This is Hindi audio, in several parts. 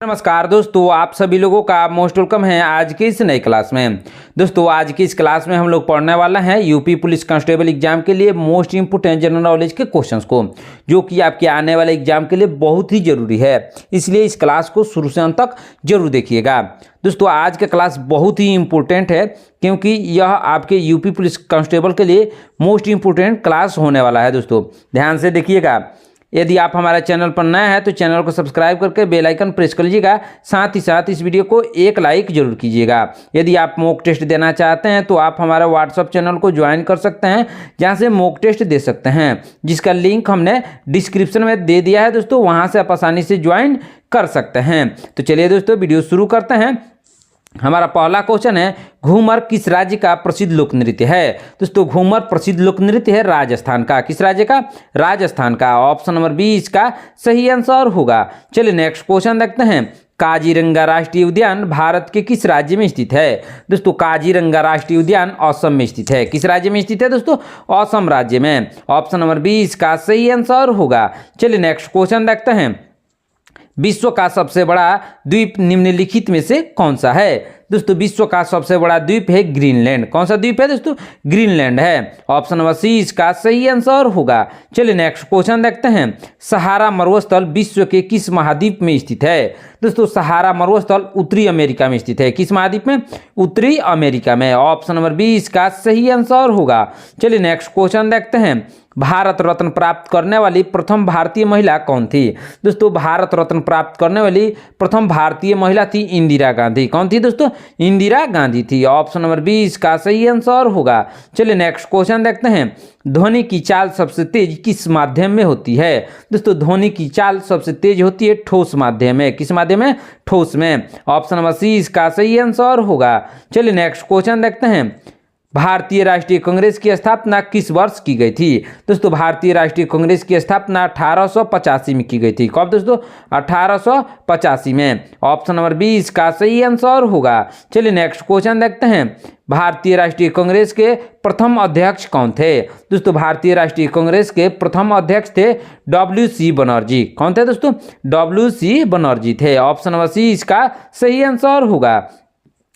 नमस्कार दोस्तों, आप सभी लोगों का मोस्ट वेलकम है आज की इस नई क्लास में। दोस्तों आज की इस क्लास में हम लोग पढ़ने वाला है यूपी पुलिस कांस्टेबल एग्जाम के लिए मोस्ट इंपोर्टेंट जनरल नॉलेज के क्वेश्चंस को, जो कि आपके आने वाले एग्जाम के लिए बहुत ही जरूरी है। इसलिए इस क्लास को शुरू से अंत तक जरूर देखिएगा। दोस्तों आज का क्लास बहुत ही इंपॉर्टेंट है, क्योंकि यह आपके यूपी पुलिस कांस्टेबल के लिए मोस्ट इंपोर्टेंट क्लास होने वाला है। दोस्तों ध्यान से देखिएगा। यदि आप हमारे चैनल पर नए हैं तो चैनल को सब्सक्राइब करके बेल आइकन प्रेस कर लीजिएगा। साथ ही साथ इस वीडियो को एक लाइक जरूर कीजिएगा। यदि आप मॉक टेस्ट देना चाहते हैं तो आप हमारे व्हाट्सएप चैनल को ज्वाइन कर सकते हैं, जहां से मॉक टेस्ट दे सकते हैं, जिसका लिंक हमने डिस्क्रिप्शन में दे दिया है। दोस्तों वहां से आप आसानी से ज्वाइन कर सकते हैं। तो चलिए दोस्तों वीडियो शुरू करते हैं। हमारा पहला क्वेश्चन है, घूमर किस राज्य का प्रसिद्ध लोक नृत्य है? दोस्तों घूमर प्रसिद्ध लोक नृत्य है राजस्थान का। किस राज्य का? राजस्थान का। ऑप्शन नंबर 20 का सही आंसर होगा। चलिए नेक्स्ट क्वेश्चन देखते हैं। काजीरंगा राष्ट्रीय उद्यान भारत के किस राज्य में स्थित है? दोस्तों काजीरंगा राष्ट्रीय उद्यान असम में स्थित है। किस राज्य में स्थित है दोस्तों? असम राज्य में। ऑप्शन नंबर 20 का सही आंसर होगा। चलिए नेक्स्ट क्वेश्चन देखते हैं। विश्व का सबसे बड़ा द्वीप निम्नलिखित में से कौन सा है? दोस्तों विश्व का सबसे बड़ा द्वीप है ग्रीनलैंड। कौन सा द्वीप है दोस्तों? ग्रीनलैंड है। ऑप्शन नंबर सी इसका सही आंसर होगा। चलिए नेक्स्ट क्वेश्चन देखते हैं। सहारा मरुस्थल विश्व के किस महाद्वीप में स्थित है? दोस्तों सहारा मरुस्थल उत्तरी अमेरिका में स्थित है। किस महाद्वीप में? उत्तरी अमेरिका में। ऑप्शन नंबर 20 का सही आंसर होगा। चलिए नेक्स्ट क्वेश्चन देखते हैं। भारत रत्न प्राप्त करने वाली प्रथम भारतीय महिला कौन थी? दोस्तों भारत रत्न प्राप्त करने वाली प्रथम भारतीय महिला थी इंदिरा गांधी। कौन थी दोस्तों? इंदिरा गांधी थी। ऑप्शन नंबर 20 का सही आंसर होगा। चलिए नेक्स्ट क्वेश्चन देखते हैं। ध्वनि की चाल सबसे तेज किस माध्यम में होती है? दोस्तों ध्वनि की चाल सबसे तेज होती है ठोस माध्यम में। किस माध्यम में? ठोस में। ऑप्शन नंबर सी इसका सही आंसर होगा। चलिए नेक्स्ट क्वेश्चन देखते हैं। भारतीय राष्ट्रीय कांग्रेस की स्थापना किस वर्ष की गई थी? दोस्तों भारतीय राष्ट्रीय कांग्रेस की स्थापना 1885 में की गई थी। कब दोस्तों? 1885 में। ऑप्शन नंबर 20 का सही आंसर होगा। चलिए नेक्स्ट क्वेश्चन देखते हैं। भारतीय राष्ट्रीय कांग्रेस के प्रथम अध्यक्ष कौन थे? दोस्तों भारतीय राष्ट्रीय कांग्रेस के प्रथम अध्यक्ष थे WC बनर्जी। कौन थे दोस्तों? WC बनर्जी थे। ऑप्शन नंबर सी इसका सही आंसर होगा।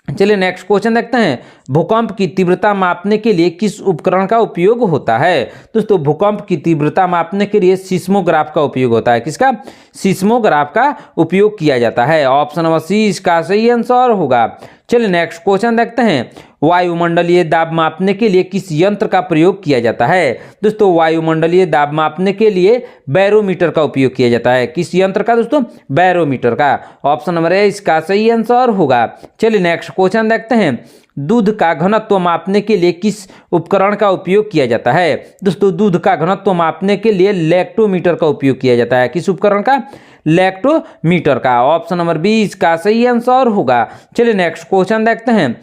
चलिए नेक्स्ट क्वेश्चन देखते हैं। भूकंप की तीव्रता मापने के लिए किस उपकरण का उपयोग होता है? दोस्तों भूकंप की तीव्रता मापने के लिए सिस्मोग्राफ का उपयोग होता है। किसका? सिस्मोग्राफ का उपयोग किया जाता है। ऑप्शन नंबर सी इसका सही आंसर होगा। चलिए नेक्स्ट क्वेश्चन देखते हैं। वायुमंडलीय दाब मापने के लिए किस यंत्र का प्रयोग किया जाता है? दोस्तों वायुमंडलीय दाब मापने के लिए बैरोमीटर का उपयोग किया जाता है। किस यंत्र का दोस्तों? बैरोमीटर का। ऑप्शन नंबर ए इसका सही आंसर होगा। चलिए नेक्स्ट क्वेश्चन देखते हैं। दूध का घनत्व मापने के लिए किस उपकरण का उपयोग किया जाता है? दोस्तों दूध का घनत्व मापने के लिए लैक्टोमीटर का उपयोग किया जाता है। किस उपकरण का? लैक्टोमीटर का। ऑप्शन नंबर 20 का सही आंसर होगा। चलिए नेक्स्ट क्वेश्चन देखते हैं।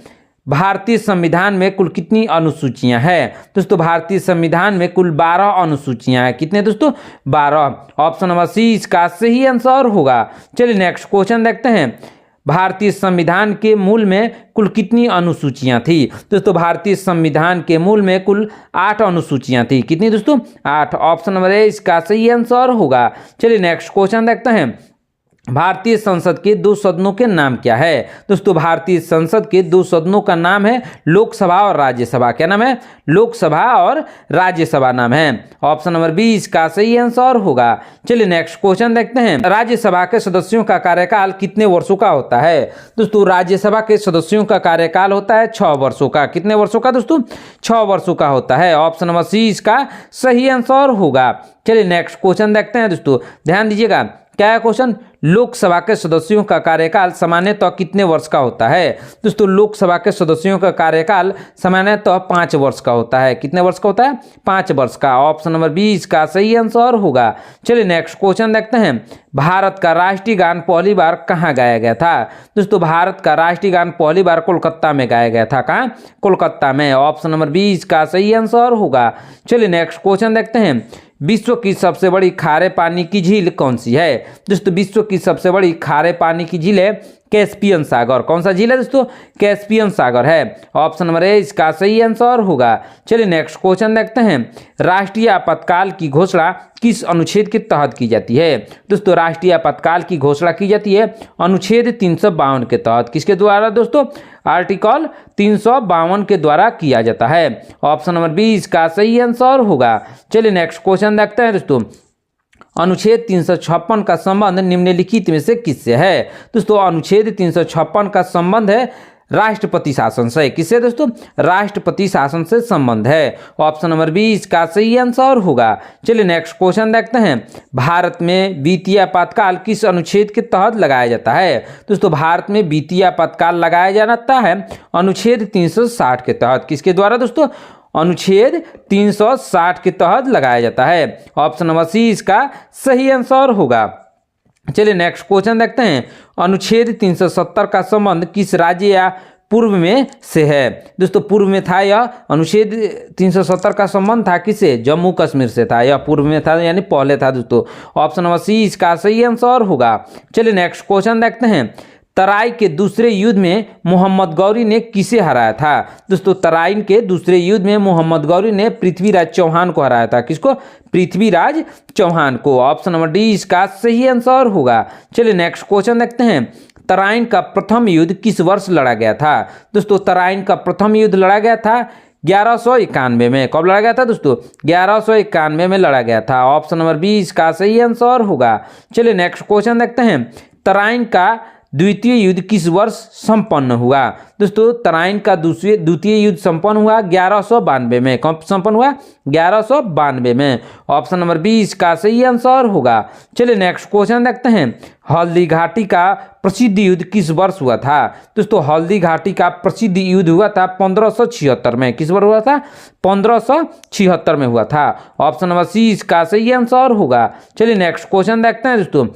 भारतीय संविधान में कुल कितनी अनुसूचियां हैं? दोस्तों भारतीय संविधान में कुल 12 अनुसूचियां हैं। कितने दोस्तों? 12। ऑप्शन नंबर सी इसका सही आंसर होगा। चलिए नेक्स्ट क्वेश्चन देखते हैं। भारतीय संविधान के मूल में कुल कितनी अनुसूचियां थी? दोस्तों भारतीय संविधान के मूल में कुल 8 अनुसूचियां थी। कितनी दोस्तों? 8। ऑप्शन नंबर ए इसका सही आंसर होगा। चलिए नेक्स्ट क्वेश्चन देखते हैं। भारतीय संसद के 2 सदनों के नाम क्या है? दोस्तों भारतीय संसद के 2 सदनों का नाम है लोकसभा और राज्यसभा। क्या नाम है? लोकसभा और राज्यसभा नाम है। ऑप्शन नंबर 20 का सही आंसर होगा। चलिए नेक्स्ट क्वेश्चन देखते हैं। राज्यसभा के सदस्यों का कार्यकाल कितने वर्षों का होता है? दोस्तों राज्यसभा के सदस्यों का कार्यकाल होता है 6 वर्षों का। कितने वर्षों का दोस्तों? 6 वर्षों का होता है। ऑप्शन नंबर सी इसका सही आंसर होगा। चलिए नेक्स्ट क्वेश्चन देखते हैं। दोस्तों ध्यान दीजिएगा। क्या है क्वेश्चन? लोकसभा के सदस्यों का कार्यकाल सामान्यतः कितने वर्ष का होता है? दोस्तों लोकसभा के सदस्यों का कार्यकाल सामान्यतः 5 वर्ष का होता है। कितने वर्ष का होता है? 5 वर्ष का। ऑप्शन नंबर 20 का सही आंसर होगा। चलिए नेक्स्ट क्वेश्चन देखते हैं। भारत का राष्ट्रीय गान पहली बार कहाँ गाया गया था? दोस्तों भारत का राष्ट्रीय गान पहली बार कोलकाता में गाया गया था। कहाँ? कोलकाता में। ऑप्शन नंबर 20 का सही आंसर होगा। चलिए नेक्स्ट क्वेश्चन देखते हैं। विश्व की सबसे बड़ी खारे पानी की झील कौन सी है? दोस्तों विश्व की सबसे बड़ी खारे पानी की झील है कैस्पियन सागर। कौन सा झील है दोस्तों? कैस्पियन सागर है। ऑप्शन नंबर ए इसका सही आंसर होगा। चलिए नेक्स्ट क्वेश्चन देखते हैं। राष्ट्रीय आपातकाल की घोषणा किस अनुच्छेद के तहत की जाती है? दोस्तों राष्ट्रीय आपातकाल की घोषणा की जाती है अनुच्छेद 352 के तहत। किसके द्वारा दोस्तों? आर्टिकल 352 के द्वारा किया जाता है। ऑप्शन नंबर बी इसका सही आंसर होगा। चलिए नेक्स्ट क्वेश्चन देखते हैं दोस्तों। अनुच्छेद 356 का संबंध निम्नलिखित में से किससे है? दोस्तों अनुच्छेद 356 का संबंध है राष्ट्रपति शासन से। किससे दोस्तों? राष्ट्रपति शासन से संबंध है। ऑप्शन नंबर बी इसका सही आंसर होगा। चलिए नेक्स्ट क्वेश्चन देखते हैं। भारत में वित्तीय आपातकाल किस अनुच्छेद के तहत लगाया जाता है? दोस्तों भारत में वित्तीय आपातकाल लगाया जाता है अनुच्छेद 360 के तहत। किसके द्वारा दोस्तों? अनुच्छेद 360 के तहत लगाया जाता है। ऑप्शन नंबर सी इसका सही आंसर होगा। चलिए नेक्स्ट क्वेश्चन देखते हैं। अनुच्छेद 370 का संबंध किस राज्य या पूर्व में से है? दोस्तों पूर्व में था यह अनुच्छेद 370 का संबंध था किससे? जम्मू कश्मीर से था। यह पूर्व में था यानी पहले था दोस्तों। ऑप्शन नंबर सी इसका सही आंसर होगा। चलिए नेक्स्ट क्वेश्चन देखते हैं। तराई के दूसरे युद्ध में मोहम्मद गौरी ने किसे हराया था? दोस्तों तराइन के दूसरे युद्ध में मोहम्मद गौरी ने पृथ्वीराज चौहान को हराया था। किसको? पृथ्वीराज चौहान को। ऑप्शन नंबर डी इसका सही आंसर होगा। चलिए नेक्स्ट क्वेश्चन देखते हैं। तराइन का प्रथम युद्ध किस वर्ष लड़ा गया था? दोस्तों तराइन का प्रथम युद्ध लड़ा गया था 1191 में। कब लड़ा गया था दोस्तों? 1191 में लड़ा गया था। ऑप्शन नंबर बी इसका सही आंसर होगा। चलिए नेक्स्ट क्वेश्चन देखते हैं। तराइन का द्वितीय युद्ध किस वर्ष संपन्न हुआ? दोस्तों तराइन का द्वितीय युद्ध संपन्न हुआ 1192 में। कब संपन्न हुआ? 1192 में। ऑप्शन नंबर बी इसका सही आंसर होगा। चलिए नेक्स्ट क्वेश्चन देखते हैं। हल्दी घाटी का प्रसिद्ध युद्ध किस वर्ष हुआ था? दोस्तों हल्दी घाटी का प्रसिद्ध युद्ध हुआ था 1576 में। किस वर्ष हुआ था? 1576 में हुआ था। ऑप्शन नंबर सी इसका सही आंसर होगा। चलिए नेक्स्ट क्वेश्चन देखते हैं दोस्तों।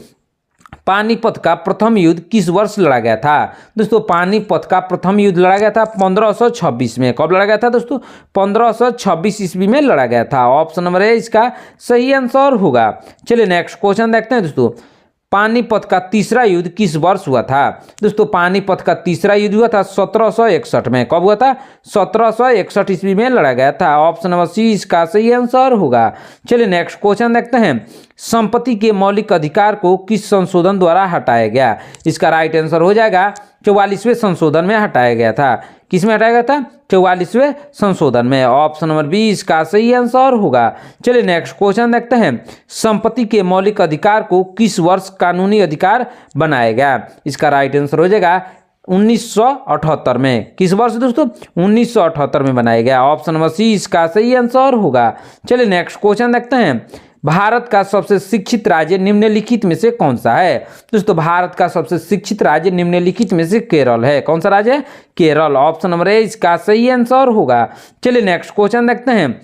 पानीपत का प्रथम युद्ध किस वर्ष लड़ा गया था? दोस्तों पानीपत का प्रथम युद्ध लड़ा गया था 1526 में। कब लड़ा गया था दोस्तों? 1526 ईस्वी में लड़ा गया था। ऑप्शन नंबर ए इसका सही आंसर होगा। चलिए नेक्स्ट क्वेश्चन देखते हैं दोस्तों। पानीपत का तीसरा युद्ध किस वर्ष हुआ था? दोस्तों पानीपत का तीसरा युद्ध हुआ था 1761 में। कब हुआ था? 1761 ईस्वी में लड़ा गया था। ऑप्शन नंबर सी इसका सही आंसर होगा। चलिए नेक्स्ट क्वेश्चन देखते हैं। संपत्ति के मौलिक अधिकार को किस संशोधन द्वारा हटाया गया? इसका राइट आंसर हो जाएगा 44वें संशोधन में हटाया गया था। किस में हटाया गया था? 44वें संशोधन में। ऑप्शन नंबर बी इसका सही आंसर होगा। चलिए नेक्स्ट क्वेश्चन देखते हैं। संपत्ति के मौलिक अधिकार को किस वर्ष कानूनी अधिकार बनाया गया? इसका राइट आंसर हो जाएगा 1978 में। किस वर्ष दोस्तों? 1978 में बनाया गया। ऑप्शन नंबर सी इसका सही आंसर होगा। चलिए नेक्स्ट क्वेश्चन देखते हैं। भारत का सबसे शिक्षित राज्य निम्नलिखित में से कौन सा है? दोस्तों भारत का सबसे शिक्षित राज्य निम्नलिखित में से केरल है। कौन सा राज्य है? केरल। ऑप्शन नंबर ए इसका सही आंसर होगा। चलिए नेक्स्ट क्वेश्चन देखते हैं।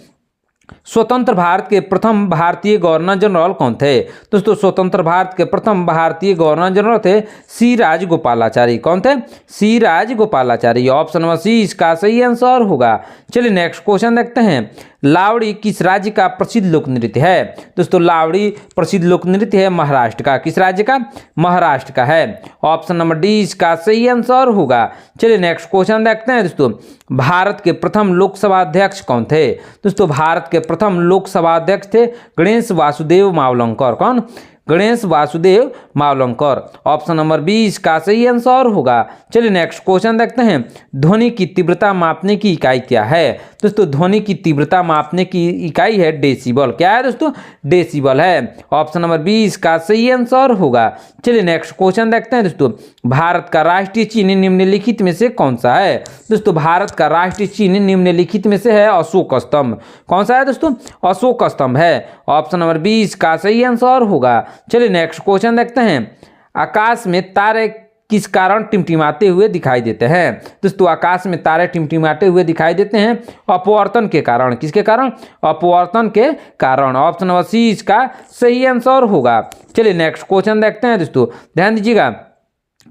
स्वतंत्र भारत के प्रथम भारतीय गवर्नर जनरल कौन थे? दोस्तों स्वतंत्र भारत के प्रथम भारतीय गवर्नर जनरल थे सी राजगोपालाचारी। कौन थे? सी राजगोपालाचारी। ऑप्शन नंबर सी इसका सही आंसर होगा। चलिए नेक्स्ट क्वेश्चन देखते हैं। लावड़ी किस राज्य का प्रसिद्ध लोक नृत्य है? दोस्तों लावड़ी प्रसिद्ध लोक नृत्य है महाराष्ट्र का। किस राज्य का? महाराष्ट्र का है। ऑप्शन नंबर डी इसका सही आंसर होगा। चलिए नेक्स्ट क्वेश्चन देखते हैं दोस्तों। भारत के प्रथम लोकसभा अध्यक्ष कौन थे? दोस्तों भारत के प्रथम लोकसभा अध्यक्ष थे गणेश वासुदेव मावलंकर। कौन? Ganesh Vasudev Mavalankar. Option number B इसका सही आंसर होगा। चलिए नेक्स्ट क्वेश्चन देखते हैं। ध्वनि की तीव्रता मापने की इकाई क्या है? दोस्तों ध्वनि की तीव्रता मापने की इकाई है डेसिबल। क्या है दोस्तों? डेसिबल है। ऑप्शन नंबर बी इसका सही आंसर होगा। चलिए नेक्स्ट क्वेश्चन देखते हैं दोस्तों। भारत का राष्ट्रीय चिन्ह निम्नलिखित में से कौन सा है? दोस्तों भारत का राष्ट्रीय चिन्ह निम्नलिखित में से है अशोक स्तंभ। कौन सा है दोस्तों? अशोक स्तंभ है। ऑप्शन नंबर बी इसका सही आंसर होगा। चलिए नेक्स्ट क्वेश्चन देखते हैं। आकाश में तारे किस कारण टिमटिमाते हुए दिखाई देते हैं? दोस्तों आकाश में तारे टिमटिमाते हुए दिखाई देते हैं अपवर्तन के कारण। किसके कारण? अपवर्तन के कारण। ऑप्शन नंबर सी इसका सही आंसर होगा। चलिए नेक्स्ट क्वेश्चन देखते हैं दोस्तों। ध्यान दीजिएगा।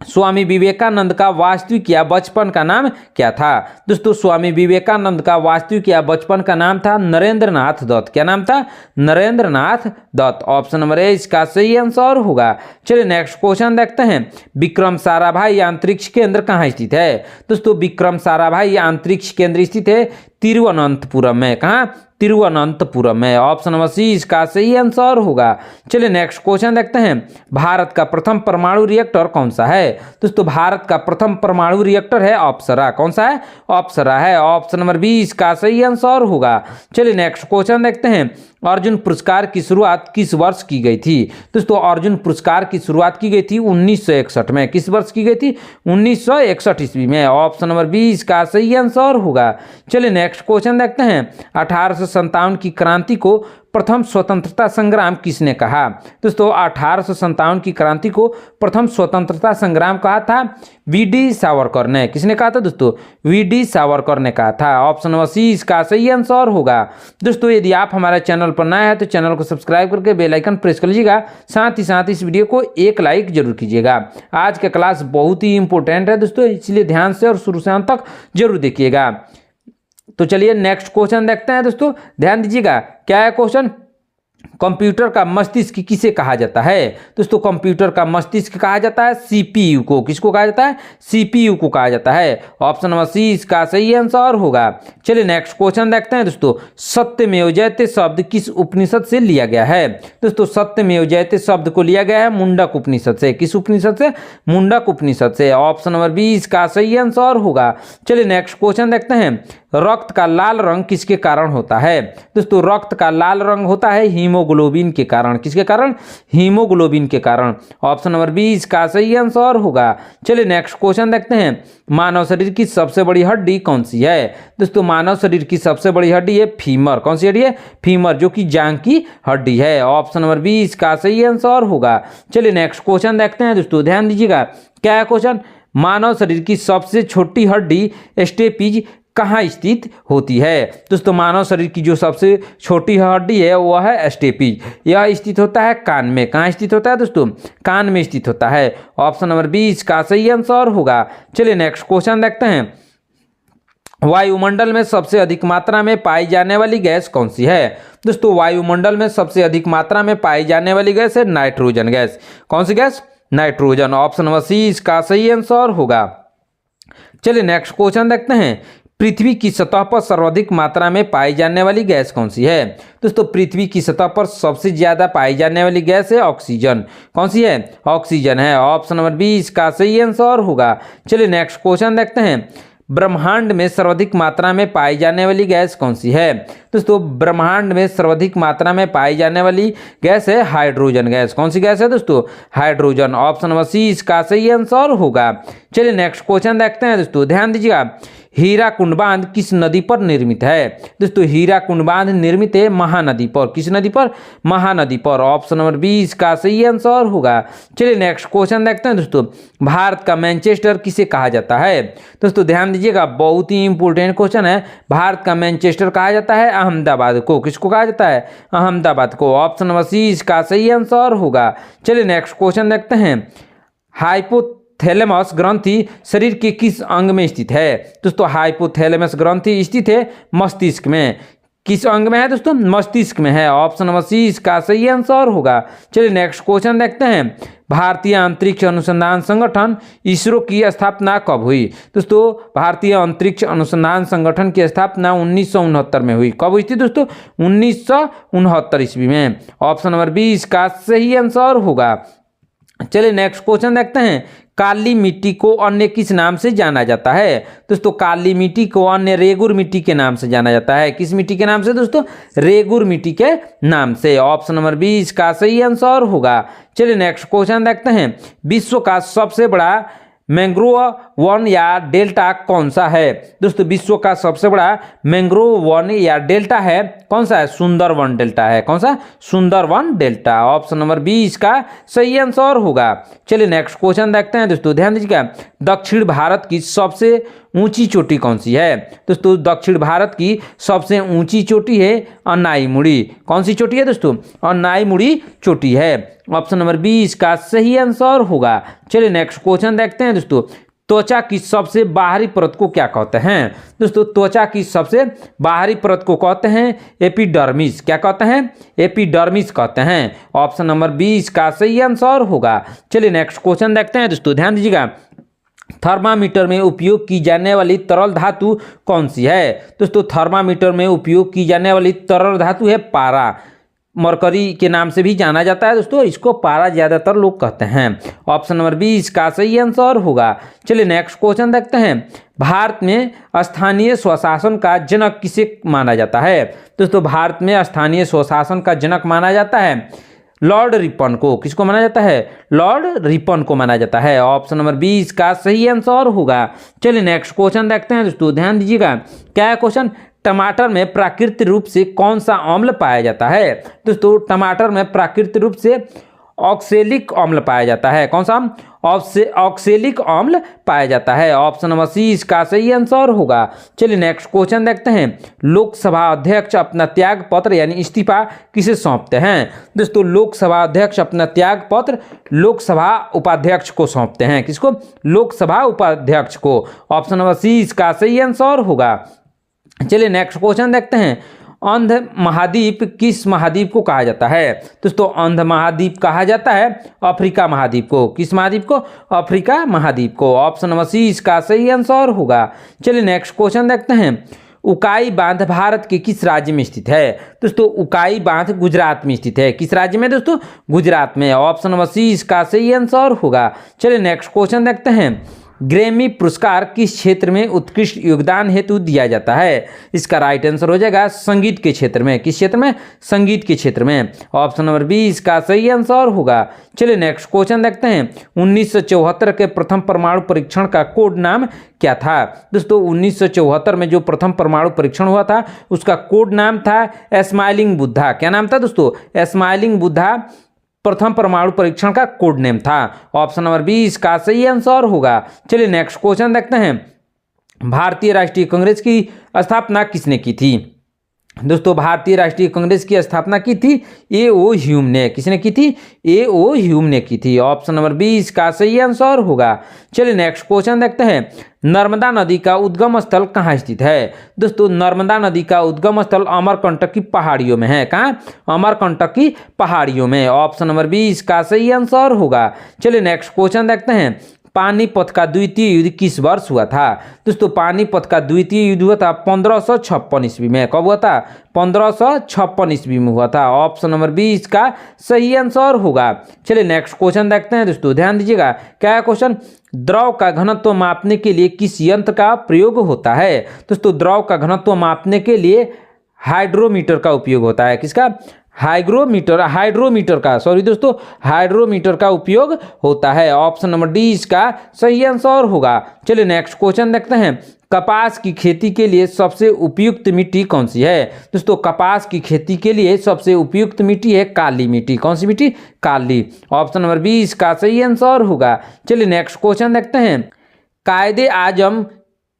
स्वामी विवेकानंद का वास्तविक या बचपन का नाम क्या था? दोस्तों स्वामी विवेकानंद का वास्तविक या बचपन का नाम था नरेंद्रनाथ दत्त। क्या नाम था? Narendranath Datta. Option number A इसका सही आंसर होगा। चलिए नेक्स्ट क्वेश्चन देखते हैं। विक्रम साराभाई अंतरिक्ष केंद्र कहाँ स्थित है? दोस्तों विक्रम साराभाई अंतरिक्ष केंद्र स्थित है तिरुवनंतपुरम में। कहाँ? तिरुवनंतपुरम में। ऑप्शन नंबर सी इसका सही आंसर होगा। चलिए नेक्स्ट क्वेश्चन देखते हैं। भारत का प्रथम परमाणु रिएक्टर कौन सा है? दोस्तों भारत का प्रथम परमाणु रिएक्टर है अप्सरा। कौन सा है? अप्सरा है। ऑप्शन नंबर बी इसका सही आंसर होगा। चलिए नेक्स्ट क्वेश्चन देखते हैं। अर्जुन पुरस्कार की शुरुआत किस वर्ष की गई थी? दोस्तों अर्जुन पुरस्कार की शुरुआत की गई थी 1961 में। किस वर्ष की गई थी? 1961 ईस्वी में। ऑप्शन नंबर बी इसका सही आंसर होगा। चलिए नेक्स्ट क्वेश्चन देखते हैं। 1857 की क्रांति को प्रथम स्वतंत्रता संग्राम किसने कहा? दोस्तों 1857 की क्रांति को प्रथम स्वतंत्रता संग्राम कहा था वी.डी. सावरकर ने। किसने कहा था दोस्तों? वी.डी. सावरकर ने कहा था। ऑप्शन नंबर सी इसका सही आंसर होगा। दोस्तों यदि आप हमारे चैनल पर नए हैं तो चैनल को सब्सक्राइब करके बेल आइकन प्रेस कर लीजिएगा। साथ ही साथ इस वीडियो को एक लाइक जरूर कीजिएगा। आज का क्लास बहुत ही इंपॉर्टेंट है दोस्तों, इसलिए ध्यान से और शुरू से अंत तक जरूर देखिएगा। तो चलिए नेक्स्ट क्वेश्चन देखते हैं दोस्तों, ध्यान दीजिएगा। क्या है क्वेश्चन? कंप्यूटर का मस्तिष्क किसे कहा जाता है? दोस्तों कंप्यूटर का मस्तिष्क कहा जाता है सीपीयू को। किसको कहा जाता है? सीपीयू को कहा जाता है। ऑप्शन नंबर सी इसका सही आंसर होगा। चलिए नेक्स्ट क्वेश्चन देखते हैं दोस्तों। सत्यमेव जयते शब्द किस उपनिषद से लिया गया है? दोस्तों सत्यमेव जयते शब्द को लिया गया है मुंडक उपनिषद से। किस उपनिषद से? मुंडक उपनिषद से। ऑप्शन नंबर बी इसका सही आंसर होगा। चलिए नेक्स्ट क्वेश्चन देखते हैं। रक्त का लाल रंग किसके कारण होता है? दोस्तों रक्त का लाल रंग होता है हीमोग्लोबिन के कारण। किसके कारण? हीमोग्लोबिन के कारण। ऑप्शन नंबर बी इसका सही आंसर होगा। चलिए नेक्स्ट क्वेश्चन देखते हैं। मानव शरीर की सबसे बड़ी हड्डी कौन सी है? दोस्तों मानव शरीर की सबसे बड़ी हड्डी है फीमर। कौन सी हड्डी है? फीमर, जो कि जांघ की हड्डी है। ऑप्शन नंबर बी इसका सही आंसर होगा। चलिए नेक्स्ट क्वेश्चन देखते हैं दोस्तों, ध्यान दीजिएगा। क्या है क्वेश्चन? मानव शरीर की सबसे छोटी हड्डी स्टेपीज कहाँ स्थित होती है? दोस्तों मानव शरीर की जो सबसे छोटी हड्डी है वह है स्टेपीज। यह स्थित होता है कान में। कहाँ स्थित होता है दोस्तों? कान में स्थित होता है। ऑप्शन नंबर बी इसका सही आंसर होगा। चलिए नेक्स्ट क्वेश्चन देखते हैं। वायुमंडल में सबसे अधिक मात्रा में पाई जाने वाली गैस कौन सी है? दोस्तों वायुमंडल में सबसे अधिक मात्रा में पाई जाने वाली गैस है नाइट्रोजन गैस। कौन सी gas? Nitrogen. Option number C इसका सही आंसर होगा। चलिए नेक्स्ट क्वेश्चन देखते हैं। पृथ्वी की सतह पर सर्वाधिक मात्रा में पाई जाने वाली गैस कौन सी है? दोस्तों पृथ्वी की सतह पर सबसे ज्यादा पाई जाने वाली गैस है ऑक्सीजन। कौन सी है? ऑक्सीजन है। ऑप्शन नंबर बी इसका सही आंसर होगा। चलिए नेक्स्ट क्वेश्चन देखते हैं। ब्रह्मांड में सर्वाधिक मात्रा में पाई जाने वाली गैस कौन सी है? दोस्तों ब्रह्मांड में सर्वाधिक मात्रा में पाई जाने वाली गैस है हाइड्रोजन गैस। कौन सी गैस है दोस्तों? हाइड्रोजन। ऑप्शन नंबर सी इसका सही आंसर होगा। चलिए नेक्स्ट क्वेश्चन देखते हैं दोस्तों, ध्यान दीजिएगा। हीराकुंड बांध किस नदी पर निर्मित है? दोस्तों हीराकुंड बांध निर्मित है महानदी पर। किस नदी पर? महानदी पर। ऑप्शन नंबर बी इसका सही आंसर होगा। चलिए नेक्स्ट क्वेश्चन देखते हैं दोस्तों। भारत का मैनचेस्टर किसे कहा जाता है? दोस्तों ध्यान दीजिएगा, बहुत ही इंपॉर्टेंट क्वेश्चन है। भारत का मैनचेस्टर कहा जाता है अहमदाबाद को। किसको कहा जाता है? अहमदाबाद को। ऑप्शन नंबर सी इसका सही आंसर होगा। चलिए नेक्स्ट क्वेश्चन देखते हैं। हाइपोथैलेमस ग्रंथि शरीर के किस अंग में स्थित है? दोस्तों हाइपोथैलेमस ग्रंथि स्थित है मस्तिष्क में। किस अंग में है दोस्तों? मस्तिष्क में है। ऑप्शन नंबर सी इसका सही आंसर होगा। चलिए नेक्स्ट क्वेश्चन देखते हैं। भारतीय अंतरिक्ष अनुसंधान संगठन इसरो की स्थापना कब हुई? दोस्तों भारतीय अंतरिक्ष अनुसंधान संगठन की स्थापना 1969 में हुई। कब हुई थी दोस्तों? 1969 ईस्वी में। ऑप्शन नंबर बी इसका सही आंसर होगा। चलिए नेक्स्ट क्वेश्चन देखते हैं। काली मिट्टी को अन्य किस नाम से जाना जाता है? दोस्तों काली मिट्टी को अन्य रेगुर मिट्टी के नाम से जाना जाता है। किस मिट्टी के नाम से दोस्तों? रेगुर मिट्टी के नाम से। ऑप्शन नंबर बी इसका सही आंसर होगा। चलिए नेक्स्ट क्वेश्चन देखते हैं। विश्व का सबसे बड़ा मैंग्रोव वन या डेल्टा कौन सा है? दोस्तों विश्व का सबसे बड़ा मैंग्रोव वन या डेल्टा है कौन सा है? सुंदरवन डेल्टा है। कौन सा? Sundarban delta. Option number B इसका सही आंसर होगा। चलिए नेक्स्ट क्वेश्चन देखते हैं दोस्तों, ध्यान दीजिएगा। दक्षिण भारत की सबसे ऊंची चोटी कौन सी है? दोस्तों दक्षिण भारत की सबसे ऊंची चोटी है अनाईमुड़ी। कौन सी चोटी है दोस्तों? अनाईमुड़ी चोटी है। ऑप्शन नंबर बी इसका सही आंसर होगा। चलिए नेक्स्ट क्वेश्चन देखते हैं दोस्तों। त्वचा की सबसे बाहरी परत को क्या कहते हैं? दोस्तों त्वचा की सबसे बाहरी परत को कहते हैं एपिडर्मिस। क्या कहते हैं? एपिडर्मिस कहते हैं। ऑप्शन नंबर बी इसका सही आंसर होगा। चलिए नेक्स्ट क्वेश्चन देखते हैं दोस्तों, ध्यान दीजिएगा। थर्मामीटर में उपयोग की जाने वाली तरल धातु कौन सी है? दोस्तों थर्मामीटर में उपयोग की जाने वाली तरल धातु है पारा। मरकरी के नाम से भी जाना जाता है दोस्तों, इसको पारा ज्यादातर लोग कहते हैं। ऑप्शन नंबर बी इसका सही आंसर होगा। चलिए नेक्स्ट क्वेश्चन देखते हैं। भारत में स्थानीय स्वशासन का जनक किसे माना जाता है? दोस्तों भारत में स्थानीय स्वशासन का जनक माना जाता है लॉर्ड रिपन को। किसको माना जाता है? लॉर्ड रिपन को माना जाता है। ऑप्शन नंबर बी इसका सही आंसर होगा। चलिए नेक्स्ट क्वेश्चन देखते हैं दोस्तों, ध्यान दीजिएगा। क्या है क्वेश्चन? टमाटर में प्राकृतिक रूप से कौन सा अम्ल पाया जाता है? दोस्तों टमाटर में प्राकृतिक रूप से ऑक्सैलिक अम्ल पाया जाता है। कौन सा? ऑक्सैलिक अम्ल पाया जाता है। ऑप्शन नंबर सी इसका सही आंसर होगा। चलिए नेक्स्ट क्वेश्चन देखते हैं। लोकसभा अध्यक्ष अपना त्याग पत्र यानी इस्तीफा किसे सौंपते हैं? दोस्तों लोकसभा अध्यक्ष अपना त्याग पत्र लोकसभा उपाध्यक्ष को सौंपते हैं। किसको? लोकसभा उपाध्यक्ष को। ऑप्शन नंबर सी इसका सही आंसर होगा। चलिए नेक्स्ट क्वेश्चन देखते हैं। अंध महाद्वीप किस महाद्वीप को कहा जाता है? दोस्तों अंध महाद्वीप कहा जाता है अफ्रीका महाद्वीप को। किस महाद्वीप को? अफ्रीका महाद्वीप को। ऑप्शन नंबर सी इसका सही आंसर होगा। चलिए नेक्स्ट क्वेश्चन देखते हैं। उकाई बांध भारत के किस राज्य में स्थित है? दोस्तों उकाई बांध गुजरात में स्थित है। किस राज्य में दोस्तों? गुजरात में। ऑप्शन नंबर सी इसका सही आंसर होगा। चलिए नेक्स्ट क्वेश्चन देखते हैं। ग्रैमी पुरस्कार किस क्षेत्र में उत्कृष्ट योगदान हेतु दिया जाता है? इसका राइट आंसर हो जाएगा संगीत के क्षेत्र में। किस क्षेत्र में? संगीत के क्षेत्र में। ऑप्शन नंबर बी इसका सही आंसर होगा। चलिए नेक्स्ट क्वेश्चन देखते हैं। 1974 के प्रथम परमाणु परीक्षण का कोड नाम क्या था? दोस्तों 1974 में जो प्रथम परमाणु परीक्षण हुआ था उसका कोड नाम था स्माइलिंग बुद्धा। क्या नाम था दोस्तों? स्माइलिंग बुद्धा प्रथम परमाणु परीक्षण का कोड नेम था। ऑप्शन नंबर बी इसका सही आंसर होगा। चलिए नेक्स्ट क्वेश्चन देखते हैं। भारतीय राष्ट्रीय कांग्रेस की स्थापना किसने की थी? दोस्तों भारतीय राष्ट्रीय कांग्रेस की स्थापना की थी ए.ओ. ह्यूम ने। किसने की थी? ए.ओ. ह्यूम ने की थी। ऑप्शन नंबर बी इसका सही आंसर होगा। चलिए नेक्स्ट क्वेश्चन देखते हैं। नर्मदा नदी का उद्गम स्थल कहाँ स्थित है? दोस्तों नर्मदा नदी का उद्गम स्थल अमरकंटक की पहाड़ियों में है। कहाँ? अमरकंटक की पहाड़ियों में। ऑप्शन नंबर बी इसका सही आंसर होगा। चलिए नेक्स्ट क्वेश्चन देखते हैं। पानीपत का द्वितीय युद्ध किस वर्ष हुआ था? दोस्तों पानीपत का द्वितीय युद्ध हुआ था 1556 ईस्वी में। कब हुआ था? 1556 ईस्वी में हुआ था। ऑप्शन नंबर बी इसका सही आंसर होगा। चलिए नेक्स्ट क्वेश्चन देखते हैं दोस्तों, ध्यान दीजिएगा। क्या है क्वेश्चन? द्रव का घनत्व मापने के लिए किस यंत्र का प्रयोग होता है? दोस्तों द्रव का घनत्व मापने के लिए हाइड्रोमीटर का उपयोग होता है। किसका? हाइड्रोमीटर का उपयोग होता है। ऑप्शन नंबर डी इसका सही आंसर होगा। चलिए नेक्स्ट क्वेश्चन देखते हैं। कपास की खेती के लिए सबसे उपयुक्त मिट्टी कौन सी है? दोस्तों कपास की खेती के लिए सबसे उपयुक्त मिट्टी है काली मिट्टी। कौन सी मिट्टी? काली। ऑप्शन नंबर बी इसका सही आंसर होगा। चलिए नेक्स्ट क्वेश्चन देखते हैं। कायदे आजम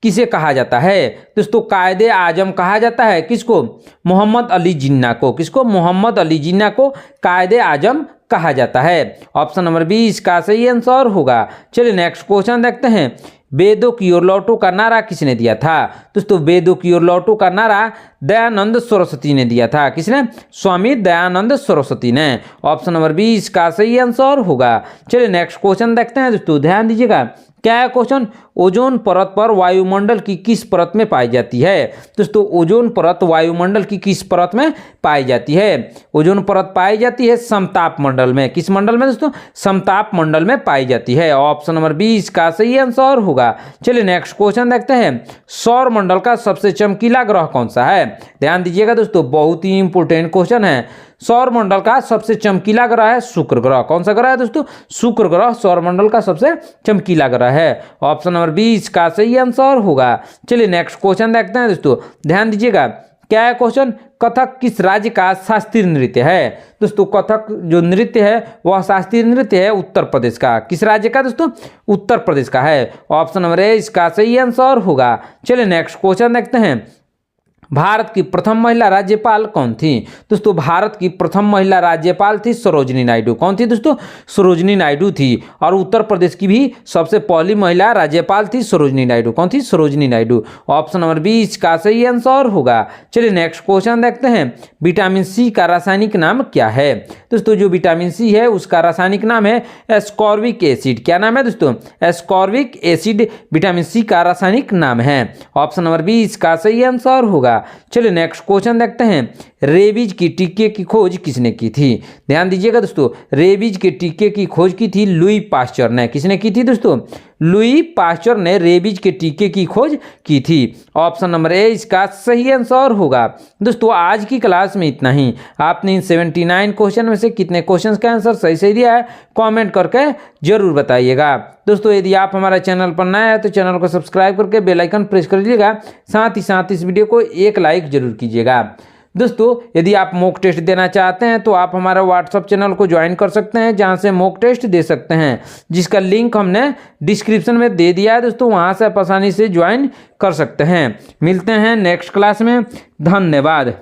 किसे कहा जाता है? दोस्तों कायदे आजम कहा जाता है किसको? मोहम्मद अली जिन्ना को। किसको? मोहम्मद अली जिन्ना को कायदे आजम कहा जाता है। ऑप्शन नंबर बी इसका सही आंसर होगा। चलिए नेक्स्ट क्वेश्चन देखते हैं। वेदों की ओर लौटो का नारा किसने दिया था? दोस्तों वेदों की ओर लौटो का नारा दयानंद सरस्वती ने दिया था। किसने? स्वामी दयानंद सरस्वती ने। ऑप्शन नंबर बी इसका सही आंसर होगा। चलिए नेक्स्ट क्वेश्चन देखते हैं दोस्तों, ध्यान दीजिएगा। क्या है क्वेश्चन? ओजोन परत पर वायुमंडल की किस परत में पाई जाती है? दोस्तों ओजोन परत वायुमंडल की किस परत में पाई जाती है? ओजोन परत पाई जाती है समताप मंडल में। किस मंडल में दोस्तों? समताप मंडल में पाई जाती है। ऑप्शन नंबर बी इसका सही आंसर होगा। चलिए नेक्स्ट क्वेश्चन देखते हैं। सौर मंडल का सबसे चमकीला ग्रह कौन सा है? ध्यान दीजिएगा दोस्तों, बहुत ही इंपोर्टेंट क्वेश्चन है। सौर मंडल का सबसे चमकीला ग्रह है शुक्र ग्रह। कौन सा ग्रह है दोस्तों? शुक्र ग्रह सौर मंडल का सबसे चमकीला ग्रह है। ऑप्शन नंबर बी इसका सही आंसर होगा। चलिए नेक्स्ट क्वेश्चन देखते हैं दोस्तों, ध्यान दीजिएगा। क्या है क्वेश्चन? कथक किस राज्य का शास्त्रीय नृत्य है? दोस्तों कथक जो नृत्य है वह शास्त्रीय नृत्य है उत्तर प्रदेश का। किस राज्य का दोस्तों? उत्तर प्रदेश का है। ऑप्शन नंबर ए इसका सही आंसर होगा। चलिए नेक्स्ट क्वेश्चन देखते हैं। भारत की प्रथम महिला राज्यपाल कौन थी? दोस्तों भारत की प्रथम महिला राज्यपाल थी सरोजिनी नायडू। कौन थी दोस्तों? सरोजिनी नायडू थी। और उत्तर प्रदेश की भी सबसे पहली महिला राज्यपाल थी सरोजिनी नायडू। कौन थी? सरोजिनी नायडू। ऑप्शन नंबर 20 का सही आंसर होगा। चलिए नेक्स्ट क्वेश्चन देखते हैं। विटामिन सी का रासायनिक नाम क्या है? दोस्तों जो विटामिन सी है उसका रासायनिक नाम है एस्कॉर्बिक एसिड। क्या नाम है दोस्तों? एस्कॉर्बिक एसिड विटामिन सी का रासायनिक नाम है। ऑप्शन नंबर 20 का सही आंसर होगा। चलिए नेक्स्ट क्वेश्चन देखते हैं। रेबीज की टीके की खोज किसने की थी? ध्यान दीजिएगा दोस्तों, रेबीज के टीके की खोज की थी लुई पास्चर ने। किसने की थी दोस्तों? लुई पास्चर ने रेबीज के टीके की खोज की थी। ऑप्शन नंबर ए इसका सही आंसर होगा। दोस्तों आज की क्लास में इतना ही। आपने इन 79 क्वेश्चन में से कितने क्वेश्चन का आंसर सही सही दिया है कमेंट करके जरूर बताइएगा। दोस्तों यदि आप हमारे चैनल पर नए हैं तो चैनल को सब्सक्राइब करके बेल आइकन प्रेस कर लीजिएगा। साथ ही साथ इस वीडियो को एक लाइक जरूर कीजिएगा। दोस्तों यदि आप मॉक टेस्ट देना चाहते हैं तो आप हमारा व्हाट्सएप चैनल को ज्वाइन कर सकते हैं, जहां से मॉक टेस्ट दे सकते हैं, जिसका लिंक हमने डिस्क्रिप्शन में दे दिया है। दोस्तों वहां से आप आसानी से ज्वाइन कर सकते हैं। मिलते हैं नेक्स्ट क्लास में। धन्यवाद।